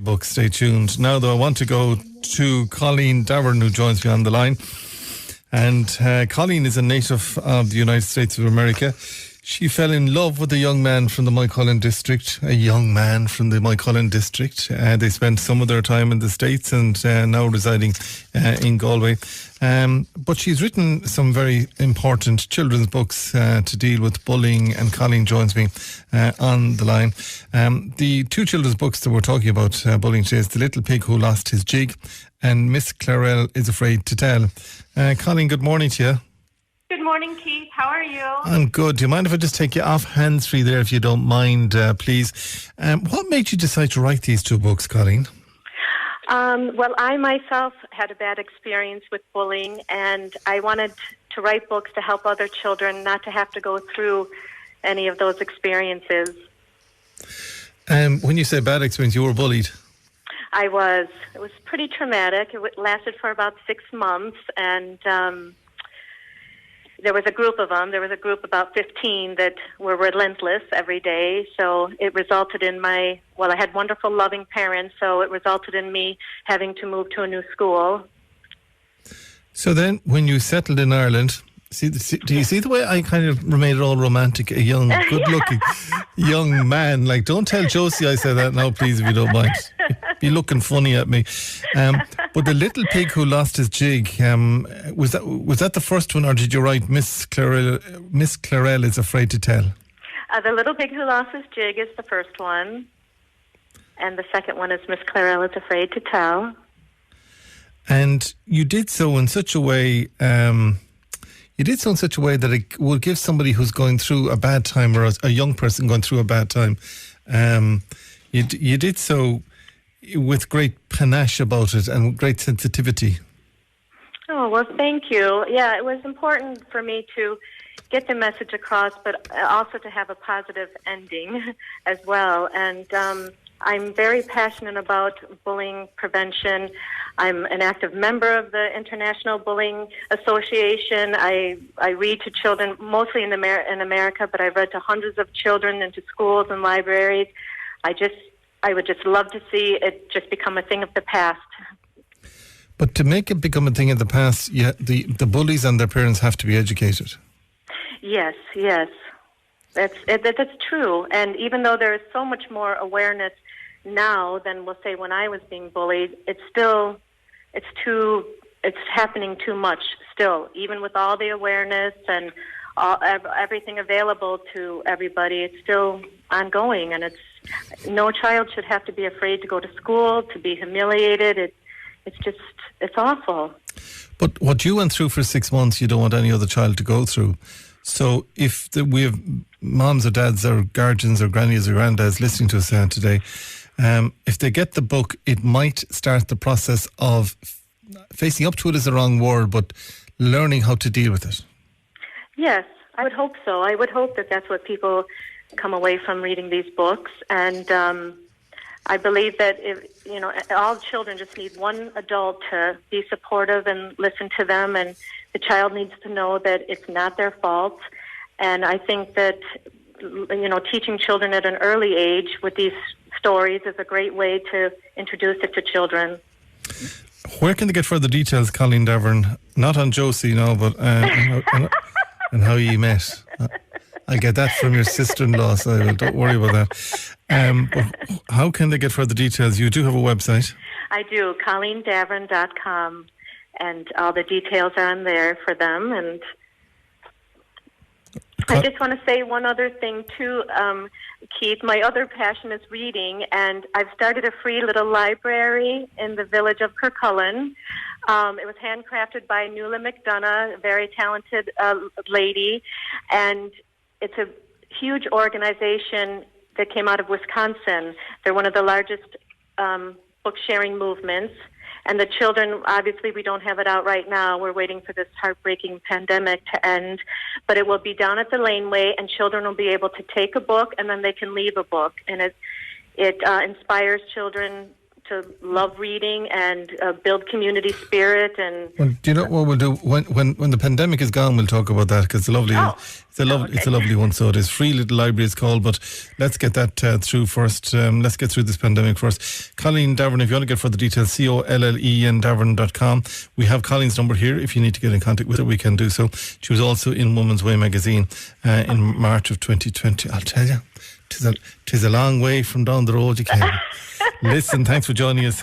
book. Stay tuned. Now, though, I want to go to Colleen Davoren, who joins me on the line. And Colleen is a native of the United States of America. She fell in love with a young man from the Moycullen district. They spent some of their time in the States and now residing in Galway. But she's written some very important children's books to deal with bullying, and Colleen joins me on the line. The two children's books that we're talking about bullying today is The Little Pig Who Lost His Jig and Miss Clarelle is Afraid to Tell. Colleen, good morning to you. Good morning, Keith. How are you? I'm good. Do you mind if I just take you off hands-free there, if you don't mind, please? What made you decide to write these two books, Colleen? Well, I myself had a bad experience with bullying, and I wanted to write books to help other children not to have to go through any of those experiences. When you say bad experience, you were bullied? I was. It was pretty traumatic. It lasted for about 6 months, and there was a group of them. There was a group about 15 that were relentless every day. So it resulted in I had wonderful, loving parents, so it resulted in me having to move to a new school. So then, when you settled in Ireland, do you see the way I kind of made it all romantic? A young, good-looking young man. Like, don't tell Josie I said that now, please, if you don't mind. Be looking funny at me. But The Little Pig Who Lost His Jig, was that the first one, or did you write Miss Clarelle is Afraid to Tell? The Little Pig Who Lost His Jig is the first one, and the second one is Miss Clarelle is Afraid to Tell. And you did so in such a way. That it will give somebody who's going through a bad time, or a young person going through a bad time. You did so with great panache about it and great sensitivity. Oh, well, thank you. Yeah, it was important for me to get the message across, but also to have a positive ending as well. And I'm very passionate about bullying prevention. I'm an active member of the International Bullying Association. I read to children, mostly in America, but I've read to hundreds of children into schools and libraries. I would just love to see it just become a thing of the past. But to make it become a thing of the past, the bullies and their parents have to be educated. Yes. That's true. And even though there is so much more awareness now than, we'll say, when I was being bullied, it's happening too much still. Even with all the awareness and everything available to everybody, it's still ongoing. And no child should have to be afraid to go to school, to be humiliated. It's awful. But what you went through for 6 months, you don't want any other child to go through. So if we have moms or dads or guardians or grannies or granddads listening to us today, if they get the book, it might start the process of facing up to it is the wrong word, but learning how to deal with it. Yes, I would hope so. I would hope that that's what people come away from reading these books. And I believe that all children just need one adult to be supportive and listen to them, and the child needs to know that it's not their fault. And I think that teaching children at an early age with these stories is a great way to introduce it to children. Where can they get further details, Colleen Davoren? Not on Josie, no, but and how you met. I get that from your sister-in-law, so don't worry about that. But how can they get further details? You do have a website. I do, colleendavoren.com, and all the details are on there for them. And I just want to say one other thing too, Keith. My other passion is reading, and I've started a free little library in the village of Kirkullen. It was handcrafted by Nuala McDonough, a very talented lady, and it's a huge organization that came out of Wisconsin. They're one of the largest book-sharing movements. And the children, obviously, we don't have it out right now. We're waiting for this heartbreaking pandemic to end. But it will be down at the laneway, and children will be able to take a book, and then they can leave a book. And it inspires children to love reading and build community spirit. And well, do you know what we'll do when the pandemic is gone? We'll talk about that because it's a lovely, it's a lovely one. So it is free little library. It's called, but let's get that through first. Let's get through this pandemic first. Colleen Davoren, if you want to get further details, COLLEN Davoren.com. We have Colleen's number here. If you need to get in contact with her, we can do so. She was also in Woman's Way magazine in March of 2020. I'll tell you, 'tis a long way from down the road. You can listen. Thanks for joining us.